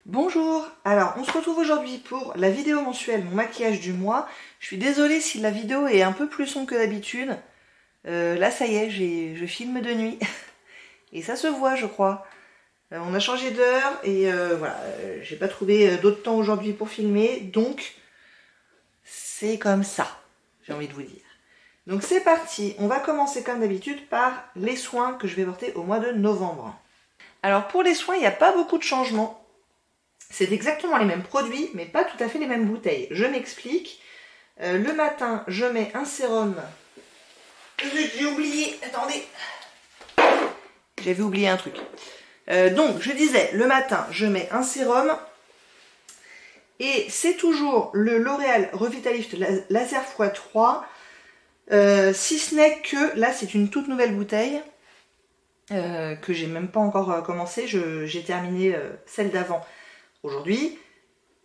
Bonjour, alors on se retrouve aujourd'hui pour la vidéo mensuelle, mon maquillage du mois. Je suis désolée si la vidéo est un peu plus sombre que d'habitude. Là ça y est, je filme de nuit. Et ça se voit je crois. On a changé d'heure et voilà, j'ai pas trouvé d'autre temps aujourd'hui pour filmer. Donc c'est comme ça, j'ai envie de vous dire. Donc c'est parti, on va commencer comme d'habitude par les soins que je vais porter au mois de novembre. Alors pour les soins, il n'y a pas beaucoup de changements. C'est exactement les mêmes produits, mais pas tout à fait les mêmes bouteilles. Je m'explique. Le matin, je mets un sérum. J'ai oublié, attendez. J'avais oublié un truc. Donc, je disais, le matin, je mets un sérum. Et c'est toujours le L'Oréal Revitalift Laser x3. Si ce n'est que, là, c'est une toute nouvelle bouteille. Que j'ai même pas encore commencé. J'ai terminé celle d'avant aujourd'hui.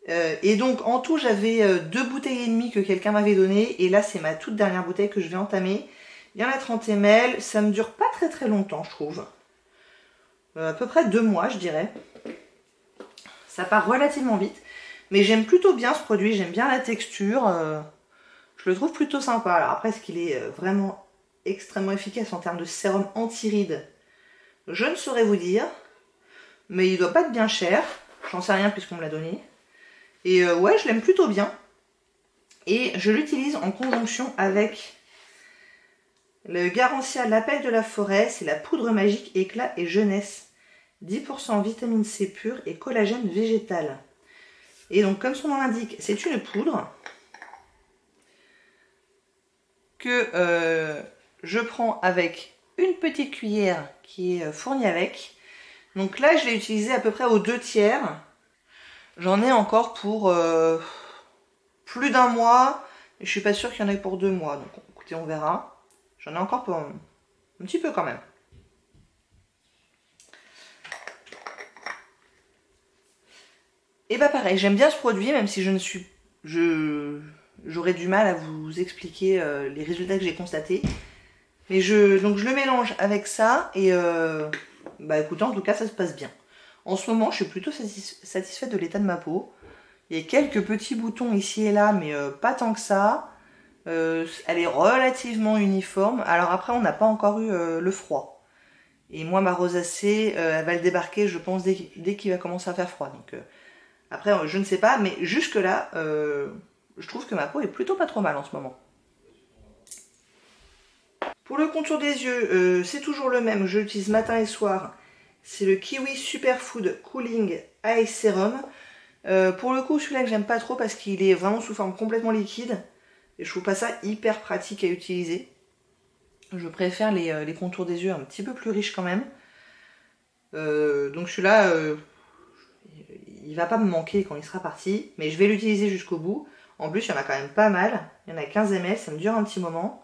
Et donc en tout j'avais 2 bouteilles et demie que quelqu'un m'avait donné. Et là c'est ma toute dernière bouteille que je vais entamer. Il y en a 30 ml. Ça me dure pas très longtemps je trouve. À peu près 2 mois je dirais. Ça part relativement vite. Mais j'aime plutôt bien ce produit. J'aime bien la texture. Je le trouve plutôt sympa. Alors après est-ce qu'il est vraiment extrêmement efficace en termes de sérum anti-rides? Je ne saurais vous dire. Mais il doit pas être bien cher. J'en sais rien puisqu'on me l'a donné. Et ouais, je l'aime plutôt bien. Et je l'utilise en conjonction avec le Garancia L'Appel de la Forêt. C'est la poudre magique éclat et jeunesse. 10% vitamine C pure et collagène végétal. Et donc, comme son nom l'indique, c'est une poudre que je prends avec une petite cuillère qui est fournie avec. Donc là, je l'ai utilisé à peu près aux 2/3. J'en ai encore pour plus d'un mois. Et je suis pas sûre qu'il y en ait pour 2 mois. Donc écoutez, on verra. J'en ai encore pour un petit peu quand même. Et bah pareil, j'aime bien ce produit, même si j'aurais du mal à vous expliquer les résultats que j'ai constatés. Mais donc je le mélange avec ça et bah écoutez, en tout cas ça se passe bien. En ce moment, je suis plutôt satisfaite de l'état de ma peau. Il y a quelques petits boutons ici et là, mais pas tant que ça. Elle est relativement uniforme. Alors après, on n'a pas encore eu le froid. Et moi, ma rosacée, elle va le débarquer, je pense, dès qu'il va commencer à faire froid. Donc après, je ne sais pas, mais jusque-là, je trouve que ma peau est plutôt pas trop mal en ce moment. Pour le contour des yeux, c'est toujours le même. Je l'utilise matin et soir. C'est le Kiwi Superfood Cooling Eye Serum. Pour le coup, celui-là que j'aime pas trop parce qu'il est vraiment sous forme complètement liquide. Et je trouve pas ça hyper pratique à utiliser. Je préfère les contours des yeux un petit peu plus riches quand même. Donc celui-là, il va pas me manquer quand il sera parti. Mais je vais l'utiliser jusqu'au bout. En plus, il y en a quand même pas mal. Il y en a 15 ml, ça me dure un petit moment.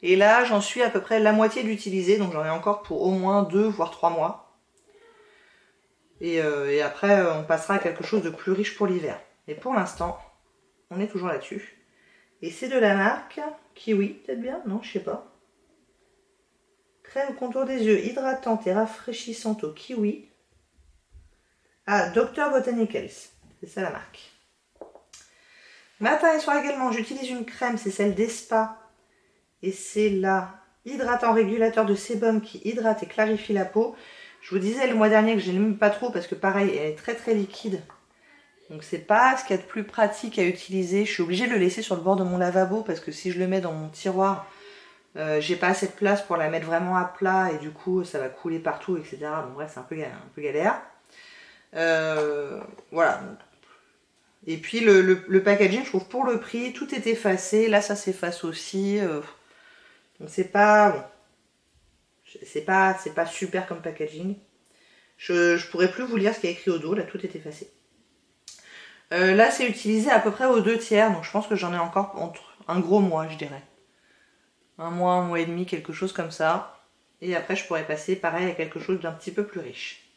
Et là, j'en suis à peu près la moitié d'utiliser. Donc j'en ai encore pour au moins 2 voire 3 mois. Et après, on passera à quelque chose de plus riche pour l'hiver. Et pour l'instant, on est toujours là-dessus. Et c'est de la marque Kiwi, peut-être bien? Non, je sais pas. Crème contour des yeux hydratante et rafraîchissante au kiwi. Ah, Dr Botanicals. C'est ça la marque. Matin et soir également, j'utilise une crème, c'est celle d'Espa. Et c'est la hydratant régulateur de sébum qui hydrate et clarifie la peau. Je vous disais le mois dernier que je n'aime pas trop parce que pareil, elle est très liquide. Donc c'est pas ce qu'il y a de plus pratique à utiliser. Je suis obligée de le laisser sur le bord de mon lavabo parce que si je le mets dans mon tiroir, j'ai pas assez de place pour la mettre vraiment à plat et du coup ça va couler partout, etc. Bon bref, c'est un peu galère. Voilà. Et puis le packaging, je trouve pour le prix, tout est effacé. Là ça s'efface aussi. Donc c'est pas... Bon. C'est pas super comme packaging. Je pourrais plus vous lire ce qu'il y a écrit au dos, là tout est effacé. Là c'est utilisé à peu près aux 2/3, donc je pense que j'en ai encore entre un gros mois je dirais. Un mois et demi, quelque chose comme ça. Et après je pourrais passer pareil à quelque chose d'un petit peu plus riche.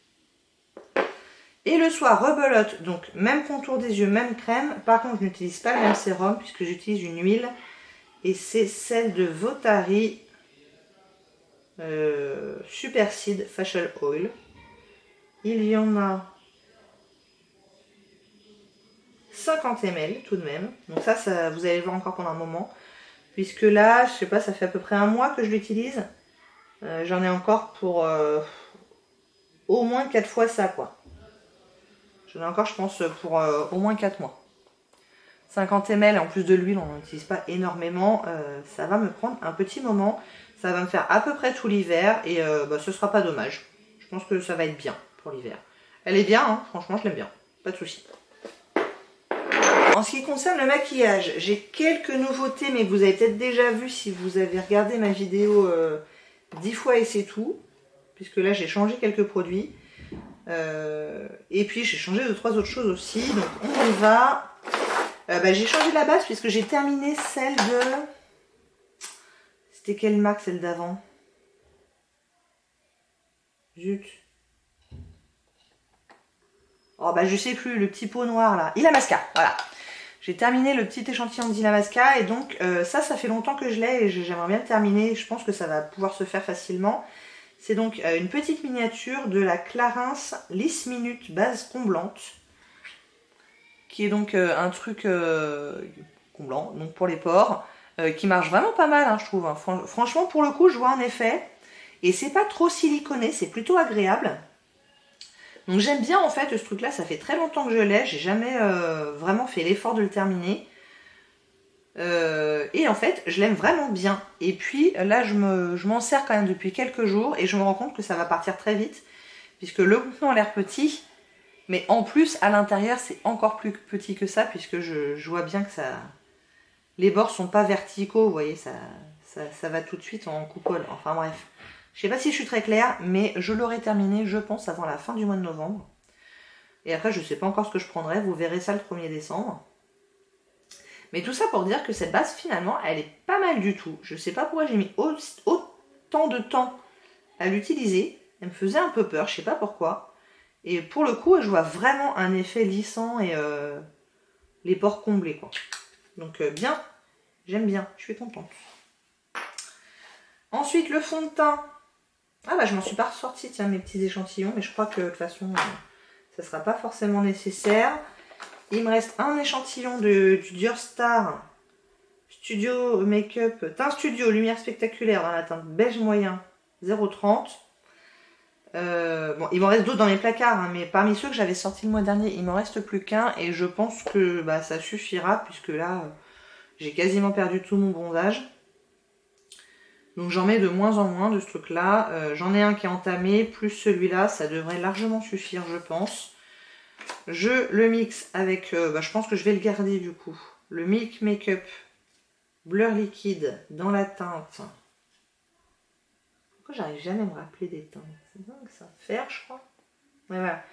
Et le soir, rebelote, donc même contour des yeux, même crème. Par contre je n'utilise pas le même sérum puisque j'utilise une huile. Et c'est celle de Votari. Super Seed Facial Oil. Il y en a 50 ml tout de même. Donc ça vous allez le voir encore pendant un moment. Puisque là, je sais pas, ça fait à peu près un mois que je l'utilise. J'en ai encore pour au moins 4 fois ça, quoi. J'en ai encore, je pense, pour au moins 4 mois. 50 ml, en plus de l'huile, on n'en utilise pas énormément. Ça va me prendre un petit moment. Ça va me faire à peu près tout l'hiver et ce sera pas dommage. Je pense que ça va être bien pour l'hiver. Elle est bien, hein, franchement, je l'aime bien. Pas de souci. En ce qui concerne le maquillage, j'ai quelques nouveautés, mais vous avez peut-être déjà vu si vous avez regardé ma vidéo 10 fois et c'est tout. Puisque là, j'ai changé quelques produits. Et puis, j'ai changé 2-3 autres choses aussi. Donc, on y va. J'ai changé la base puisque j'ai terminé celle de... C'était quelle marque, celle d'avant? Zut. Oh je sais plus, le petit pot noir là. Illamasqua, voilà. J'ai terminé le petit échantillon d'Illamasqua et donc ça fait longtemps que je l'ai et j'aimerais bien le terminer. Je pense que ça va pouvoir se faire facilement. C'est donc une petite miniature de la Clarins Lisse Minute base comblante. Qui est donc un truc comblant, donc pour les pores, qui marche vraiment pas mal, hein, je trouve. Hein. Franchement, pour le coup, je vois un effet. Et c'est pas trop siliconé, c'est plutôt agréable. Donc j'aime bien en fait ce truc-là, ça fait très longtemps que je l'ai, j'ai jamais vraiment fait l'effort de le terminer. Et en fait, je l'aime vraiment bien. Et puis là, je m'en sers quand même depuis quelques jours et je me rends compte que ça va partir très vite, puisque le contenant a l'air petit. Mais en plus, à l'intérieur, c'est encore plus petit que ça, puisque je vois bien que ça... Les bords sont pas verticaux, vous voyez, ça va tout de suite en coupole. Enfin bref, je sais pas si je suis très claire, mais je l'aurai terminé, je pense, avant la fin du mois de novembre. Et après, je sais pas encore ce que je prendrai, vous verrez ça le 1er décembre. Mais tout ça pour dire que cette base, finalement, elle est pas mal du tout. Je sais pas pourquoi j'ai mis autant de temps à l'utiliser. Elle me faisait un peu peur, je sais pas pourquoi. Et pour le coup, je vois vraiment un effet lissant et les pores comblés, quoi. Donc bien, j'aime bien, je suis contente. Ensuite, le fond de teint. Je m'en suis pas ressortie, tiens, mes petits échantillons, mais je crois que de toute façon, ça sera pas forcément nécessaire. Il me reste un échantillon du Dior Star Studio Make-up, teint studio, lumière spectaculaire dans la teinte beige moyen 0,30. Il m'en reste d'autres dans les placards, hein, mais parmi ceux que j'avais sortis le mois dernier, il m'en reste plus qu'un et je pense que ça suffira puisque là, j'ai quasiment perdu tout mon bronzage. Donc j'en mets de moins en moins de ce truc-là. J'en ai un qui est entamé, plus celui-là, ça devrait largement suffire, je pense. Je le mixe avec, je pense que je vais le garder du coup. Le Milk Makeup Blur Liquide dans la teinte. Pourquoi j'arrive jamais à me rappeler des teintes? C'est dingue ça. Fer, je crois. Ouais, voilà.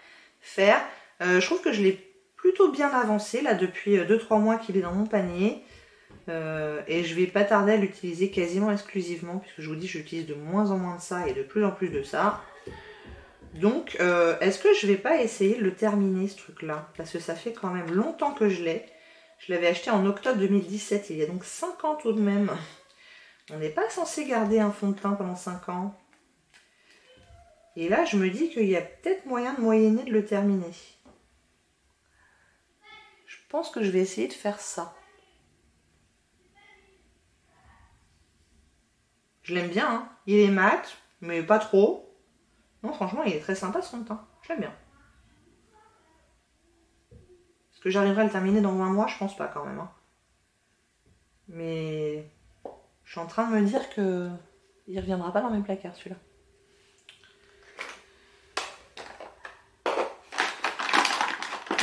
Fer. Je trouve que je l'ai plutôt bien avancé là depuis 2-3 mois qu'il est dans mon panier. Et je vais pas tarder à l'utiliser quasiment exclusivement, puisque je vous dis, j'utilise de moins en moins de ça et de plus en plus de ça. Donc, est-ce que je vais pas essayer de le terminer ce truc-là? Parce que ça fait quand même longtemps que je l'ai. Je l'avais acheté en octobre 2017, il y a donc 5 ans tout de même. On n'est pas censé garder un fond de teint pendant 5 ans. Et là, je me dis qu'il y a peut-être moyen de moyenner de le terminer. Je pense que je vais essayer de faire ça. Je l'aime bien, hein. Il est mat, mais pas trop. Non, franchement, il est très sympa son teint. Je l'aime bien. Est-ce que j'arriverai à le terminer dans 20 mois? Je pense pas quand même. Hein. Mais je suis en train de me dire que il reviendra pas dans mes placards celui-là.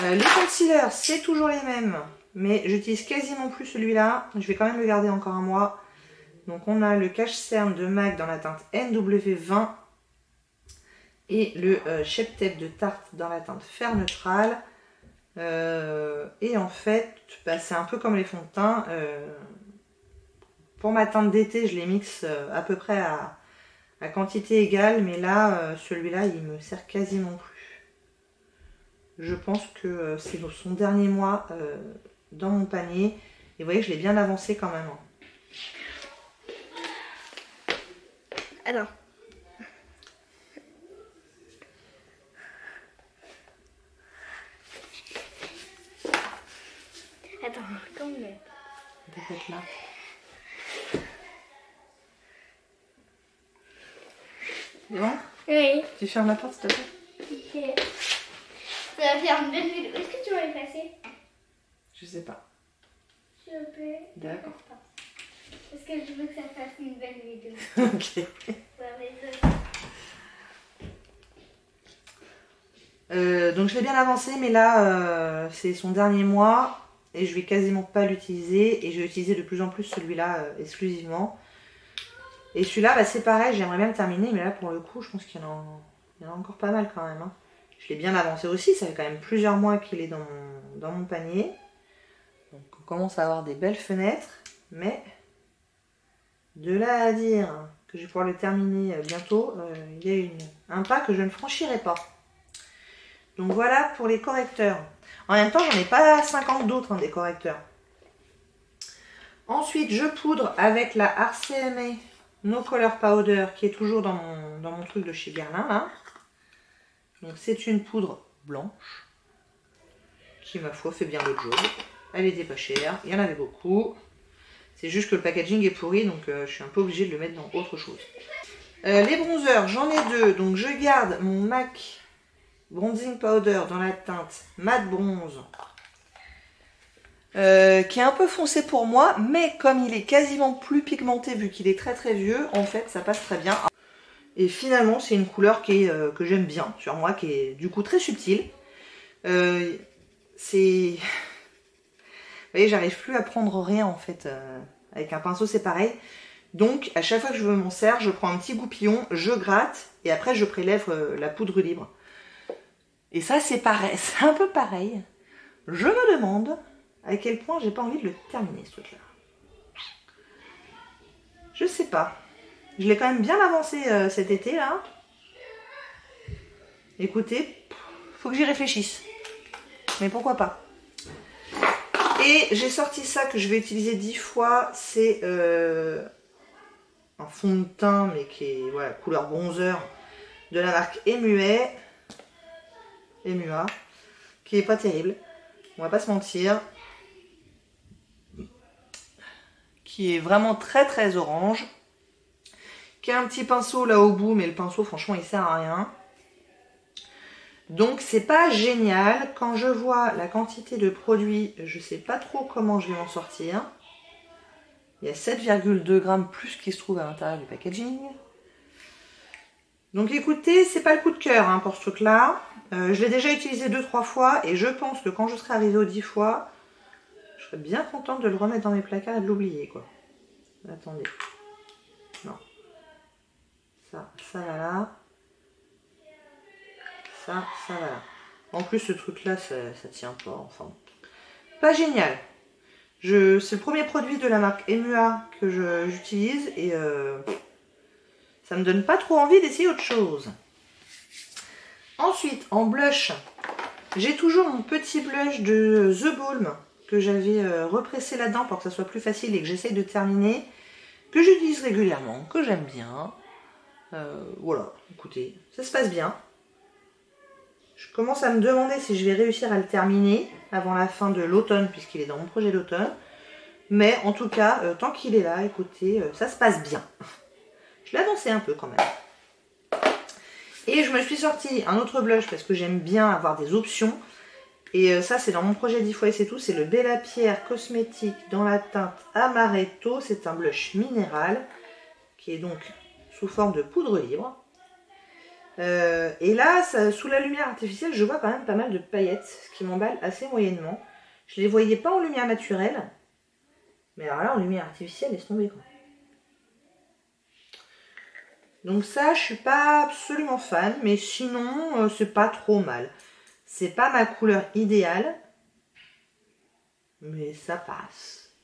Les concealers, c'est toujours les mêmes. Mais j'utilise quasiment plus celui-là. Je vais quand même le garder encore un mois. Donc on a le cache-cerne de MAC dans la teinte NW20 et le Shape Tape de Tarte dans la teinte Fer Neutral. Et en fait, c'est un peu comme les fonds de teint. Pour ma teinte d'été, je les mixe à peu près à quantité égale, mais là, celui-là, il me sert quasiment plus. Je pense que c'est son dernier mois dans mon panier. Et vous voyez, je l'ai bien avancé quand même. Alors. mais... Peut-être là. C'est bon? Oui. Tu fermes la porte, s'il te plaît? Ok. Ça va faire une belle vidéo. Est-ce que tu vas effacer? Je sais pas. S'il te plaît. D'accord. Parce que je veux que ça fasse une belle vidéo. Ok. Ouais, Donc je l'ai bien avancé, mais là c'est son dernier mois et je vais quasiment pas l'utiliser et je vais utiliser de plus en plus celui-là exclusivement. Et celui-là, bah, c'est pareil, j'aimerais bien le terminer, mais là pour le coup, je pense qu'il y en a encore pas mal quand même. Hein. Je l'ai bien avancé aussi, ça fait quand même plusieurs mois qu'il est dans mon panier. Donc on commence à avoir des belles fenêtres, mais de là à dire que je vais pouvoir le terminer bientôt, il y a un pas que je ne franchirai pas. Donc voilà pour les correcteurs. En même temps, j'en ai pas 50 d'autres, hein, des correcteurs. Ensuite, je poudre avec la RCMA No Color Powder qui est toujours dans mon truc de chez Guerlain. Là. Donc c'est une poudre blanche qui, ma foi, fait bien le job. Elle était pas chère, il y en avait beaucoup. C'est juste que le packaging est pourri, donc je suis un peu obligée de le mettre dans autre chose. Les bronzers, j'en ai deux. Donc je garde mon MAC Bronzing Powder dans la teinte Matte Bronze. Qui est un peu foncé pour moi, mais comme il est quasiment plus pigmenté vu qu'il est très très vieux, en fait ça passe très bien. Et finalement c'est une couleur que j'aime bien sur moi, qui est du coup très subtile. C'est... Vous voyez, j'arrive plus à prendre rien en fait. Avec un pinceau c'est pareil. Donc à chaque fois que je m'en sers, je prends un petit goupillon, je gratte et après je prélève la poudre libre. Et ça c'est pareil, c'est un peu pareil. Je me demande à quel point j'ai pas envie de le terminer ce truc là. Je sais pas. Je l'ai quand même bien avancé cet été là. Écoutez, faut que j'y réfléchisse. Mais pourquoi pas. Et j'ai sorti ça que je vais utiliser 10 fois. C'est un fond de teint mais qui est voilà, couleur bronzer de la marque MUA. MUA. Qui est pas terrible. On va pas se mentir. Qui est vraiment très très orange. Qui a un petit pinceau là au bout, mais le pinceau franchement il sert à rien. Donc c'est pas génial. Quand je vois la quantité de produits, je sais pas trop comment je vais m'en sortir. Il y a 7,2 grammes plus qui se trouve à l'intérieur du packaging. Donc écoutez, c'est pas le coup de cœur hein, pour ce truc là. Je l'ai déjà utilisé 2-3 fois et je pense que quand je serai arrivée aux 10 fois, je serais bien contente de le remettre dans mes placards et de l'oublier quoi. Attendez. Non. Ça va là. Ça va là. En plus ce truc là, ça tient pas. Enfin, pas génial. C'est le premier produit de la marque MUA que j'utilise et ça me donne pas trop envie d'essayer autre chose. Ensuite, en blush, j'ai toujours mon petit blush de The Balm que j'avais repressé là-dedans pour que ça soit plus facile et que j'essaye de terminer, que j'utilise régulièrement, que j'aime bien. Voilà, écoutez, ça se passe bien. Je commence à me demander si je vais réussir à le terminer avant la fin de l'automne, puisqu'il est dans mon projet d'automne. Mais en tout cas, tant qu'il est là, écoutez, ça se passe bien. Je l'ai avancé un peu quand même. Et je me suis sorti un autre blush parce que j'aime bien avoir des options. Et ça, c'est dans mon projet 10 fois et c'est tout. C'est le Bella Pierre Cosmétique dans la teinte Amaretto. C'est un blush minéral qui est donc sous forme de poudre libre. Et là, sous la lumière artificielle, je vois quand même pas mal de paillettes, ce qui m'emballe assez moyennement. Je les voyais pas en lumière naturelle. Mais alors là, en lumière artificielle, laisse tomber quoi. Donc ça, je suis pas absolument fan, mais sinon, c'est pas trop mal. C'est pas ma couleur idéale, mais ça passe.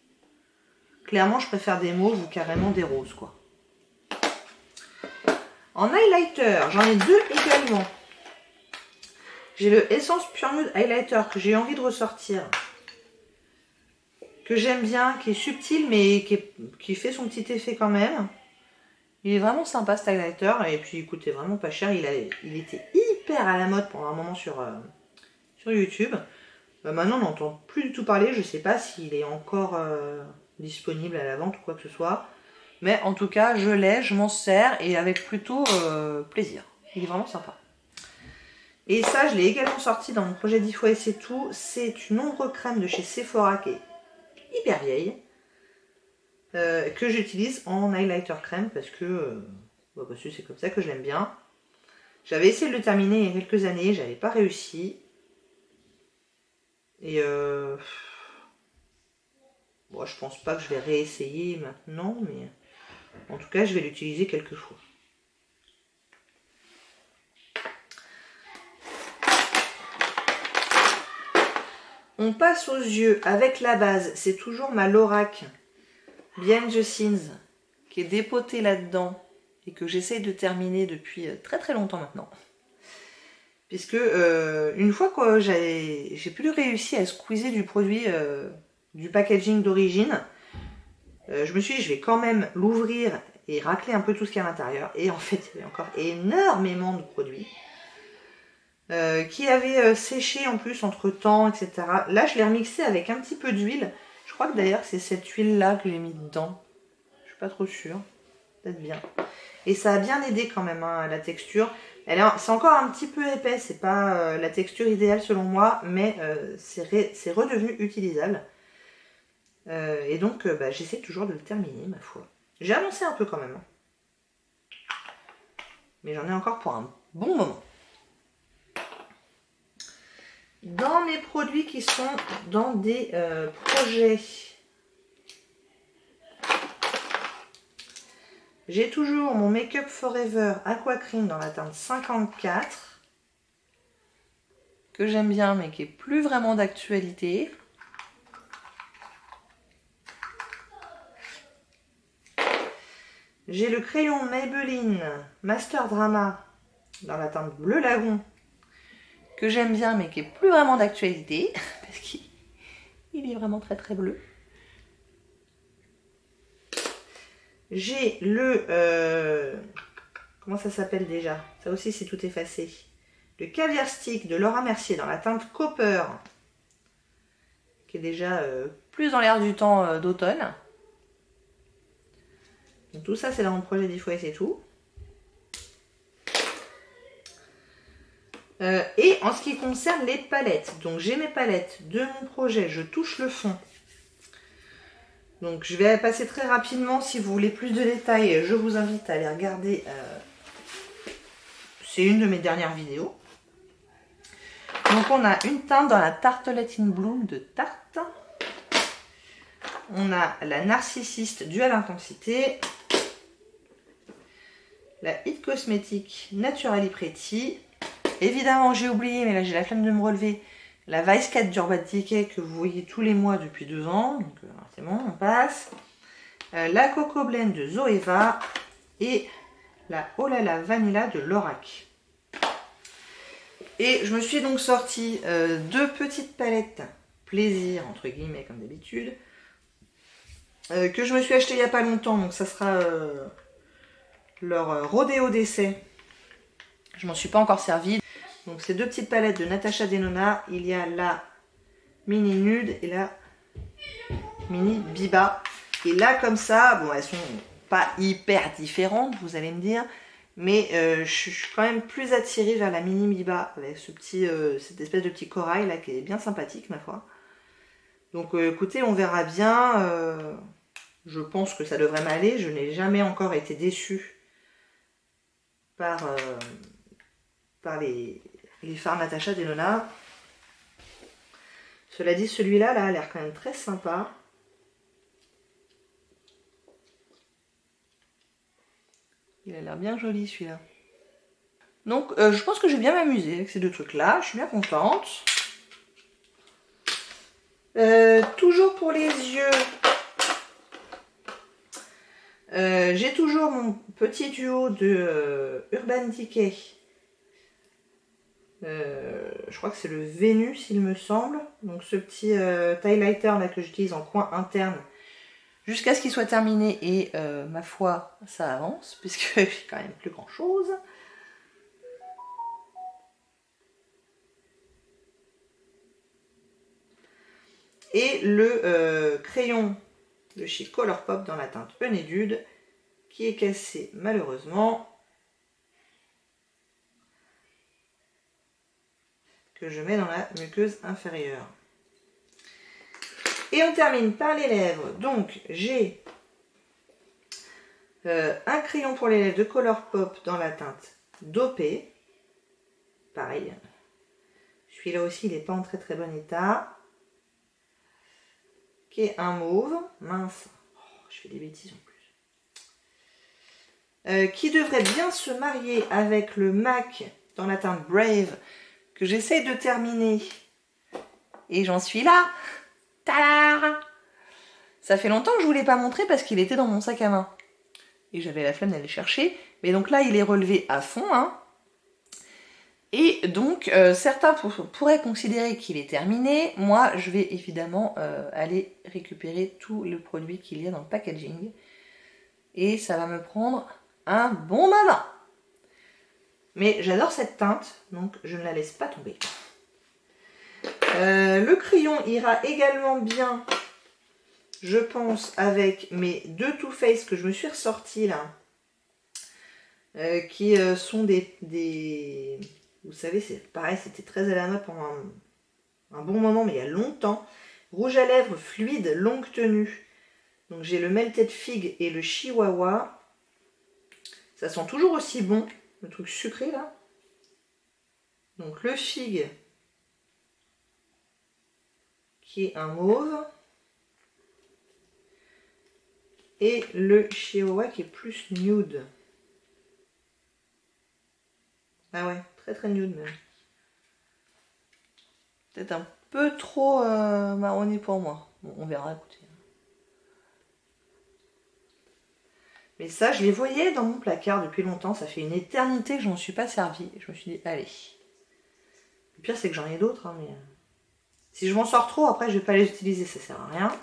Clairement, je préfère des mauves ou carrément des roses, quoi. En highlighter, j'en ai deux également. J'ai le Essence Pure Nude Highlighter que j'ai envie de ressortir. Que j'aime bien, qui est subtil, mais qui fait son petit effet quand même. Il est vraiment sympa cet highlighter et puis il coûtait vraiment pas cher. Il était hyper à la mode pendant un moment sur YouTube. Maintenant on n'entend plus du tout parler, je sais pas s'il est encore disponible à la vente ou quoi que ce soit. Mais en tout cas je l'ai, je m'en sers et avec plutôt plaisir. Il est vraiment sympa. Et ça je l'ai également sorti dans mon projet d'Il faut et c'est tout. C'est une ombre crème de chez Sephora qui est hyper vieille. Que j'utilise en highlighter crème parce que c'est comme ça que je l'aime bien. J'avais essayé de le terminer il y a quelques années, j'avais pas réussi. Et bon, je pense pas que je vais réessayer maintenant, mais en tout cas je vais l'utiliser quelques fois. On passe aux yeux avec la base, c'est toujours ma Lorac Behind the Scenes qui est dépotée là-dedans et que j'essaye de terminer depuis très très longtemps maintenant. Puisque une fois que j'ai plus réussi à squeezer du produit du packaging d'origine, je me suis dit je vais quand même l'ouvrir et racler un peu tout ce qu'il y a à l'intérieur. Et en fait il y avait encore énormément de produits qui avaient séché en plus entre temps, etc. Là je l'ai remixé avec un petit peu d'huile. Je crois que d'ailleurs c'est cette huile là que j'ai mis dedans. Je suis pas trop sûre. Peut-être bien. Et ça a bien aidé quand même hein, la texture. C'est encore un petit peu épais, c'est pas la texture idéale selon moi, mais c'est redevenu utilisable. Et donc j'essaie toujours de le terminer ma foi. J'ai avancé un peu quand même. Mais j'en ai encore pour un bon moment. Dans mes produits qui sont dans des projets, j'ai toujours mon Make Up Forever Aqua Cream dans la teinte 54 que j'aime bien mais qui est plus vraiment d'actualité. J'ai le crayon Maybelline Master Drama dans la teinte Bleu Lagon que j'aime bien mais qui est plus vraiment d'actualité parce qu'il est vraiment très très bleu. J'ai le... comment ça s'appelle déjà? Ça aussi c'est tout effacé. Le Caviar Stick de Laura Mercier dans la teinte Copper qui est déjà plus dans l'air du temps d'automne. Donc tout ça c'est dans mon projet d'Il faut et c'est tout. Et en ce qui concerne les palettes, donc j'ai mes palettes de mon projet, je touche le fond. Donc je vais passer très rapidement, si vous voulez plus de détails, je vous invite à aller regarder, c'est une de mes dernières vidéos. Donc on a une teinte dans la Tartelette in Bloom de Tarte. On a la Narcissiste Dual Intensité. La It Cosmetics Naturally Pretty. Évidemment j'ai oublié, mais là j'ai la flemme de me relever, la Vice 4 d'Urban Decay que vous voyez tous les mois depuis 2 ans. Donc c'est bon, on passe. La Coco Blend de Zoeva. Et la Oh là là Vanilla de Lorac. Et je me suis donc sorti 2 petites palettes plaisir, entre guillemets, comme d'habitude. Que je me suis acheté il n'y a pas longtemps. Donc ça sera leur Rodéo d'essai. Je m'en suis pas encore servi. Donc ces 2 petites palettes de Natasha Denona, il y a la mini nude et la mini biba. Et là comme ça, bon elles sont pas hyper différentes vous allez me dire, mais je suis quand même plus attirée vers la mini biba avec ce petit, cette espèce de petit corail là qui est bien sympathique ma foi. Donc écoutez, on verra bien. Je pense que ça devrait m'aller. Je n'ai jamais encore été déçue par les fards Natasha Denona. Cela dit, celui-là là, a l'air quand même très sympa. Il a l'air bien joli celui-là. Donc je pense que je vais bien m'amuser avec ces 2 trucs-là. Je suis bien contente. Toujours pour les yeux, j'ai toujours mon petit duo de Urban Decay. Je crois que c'est le Vénus il me semble. Donc ce petit highlighter là que j'utilise en coin interne jusqu'à ce qu'il soit terminé et ma foi ça avance puisque j'ai quand même plus grand chose. Et le crayon de chez Colourpop dans la teinte Honeydew qui est cassé malheureusement. Que je mets dans la muqueuse inférieure. Et on termine par les lèvres. Donc j'ai un crayon pour les lèvres de Colourpop dans la teinte Dopé. Pareil. Celui-là aussi, il n'est pas en très très bon état. Qui est un mauve. Mince. Oh, je fais des bêtises en plus. Qui devrait bien se marier avec le MAC dans la teinte Brave que j'essaie de terminer. Et j'en suis là. Tada! Ça fait longtemps que je ne vous l'ai pas montré parce qu'il était dans mon sac à main. Et j'avais la flemme d'aller chercher. Mais donc là, il est relevé à fond. Hein. Et donc, certains pourraient considérer qu'il est terminé. Moi, je vais évidemment aller récupérer tout le produit qu'il y a dans le packaging. Et ça va me prendre un bon moment. Mais j'adore cette teinte, donc je ne la laisse pas tomber. Le crayon ira également bien, je pense, avec mes deux Too Faced que je me suis ressortis là. Qui sont des... Vous savez, c'est pareil, c'était très à la mode pendant un bon moment, mais il y a longtemps. Rouge à lèvres fluide, longue tenue. Donc j'ai le Melted Fig et le Chihuahua. Ça sent toujours aussi bon. Le truc sucré là. Donc le fig qui est un mauve. Et le chihuahua qui est plus nude. Ah ouais, très très nude même. Peut-être un peu trop marronné pour moi. Bon, on verra, écoutez. Mais ça, je les voyais dans mon placard depuis longtemps. Ça fait une éternité que je n'en suis pas servi. Et je me suis dit, allez. Le pire, c'est que j'en ai d'autres. Hein, mais si je m'en sors trop, après, je vais pas les utiliser. Ça sert à rien.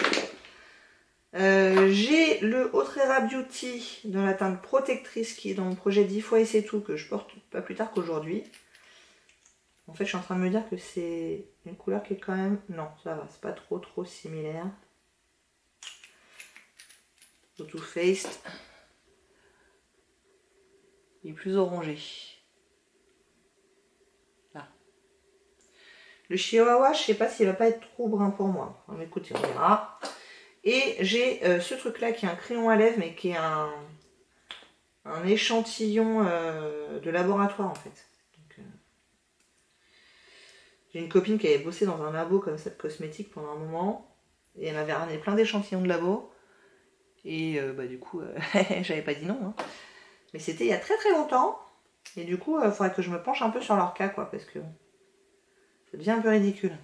J'ai le Autrera Beauty dans la teinte protectrice qui est dans mon projet 10 fois et c'est tout. Que je porte pas plus tard qu'aujourd'hui. En fait, je suis en train de me dire que c'est une couleur qui est quand même... Non, ça va. C'est pas trop similaire. Le Too Faced. Il est plus orangé. Là. Le Chihuahua, je sais pas s'il va pas être trop brun pour moi. Mais écoutez, on verra. Et j'ai ce truc-là qui est un crayon à lèvres, mais qui est un échantillon de laboratoire en fait. J'ai une copine qui avait bossé dans un labo comme ça de cosmétiques pendant un moment. Et elle m'avait ramené plein d'échantillons de labo. Et du coup, j'avais pas dit non. Hein. Mais c'était il y a très très longtemps. Et du coup, il faudrait que je me penche un peu sur leur cas, quoi, parce que ça devient un peu ridicule.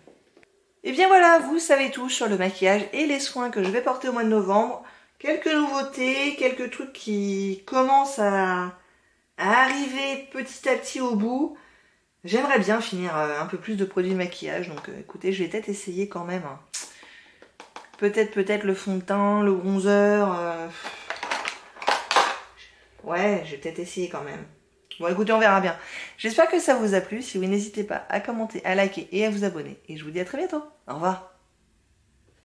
Et bien voilà, vous savez tout sur le maquillage et les soins que je vais porter au mois de novembre. Quelques nouveautés, quelques trucs qui commencent à arriver petit à petit au bout. J'aimerais bien finir un peu plus de produits de maquillage, donc écoutez, je vais peut-être essayer quand même. Hein. Peut-être le fond de teint, le bronzer. Ouais, je vais peut-être essayer quand même. Bon, écoutez, on verra bien. J'espère que ça vous a plu. Si oui, n'hésitez pas à commenter, à liker et à vous abonner. Et je vous dis à très bientôt. Au revoir.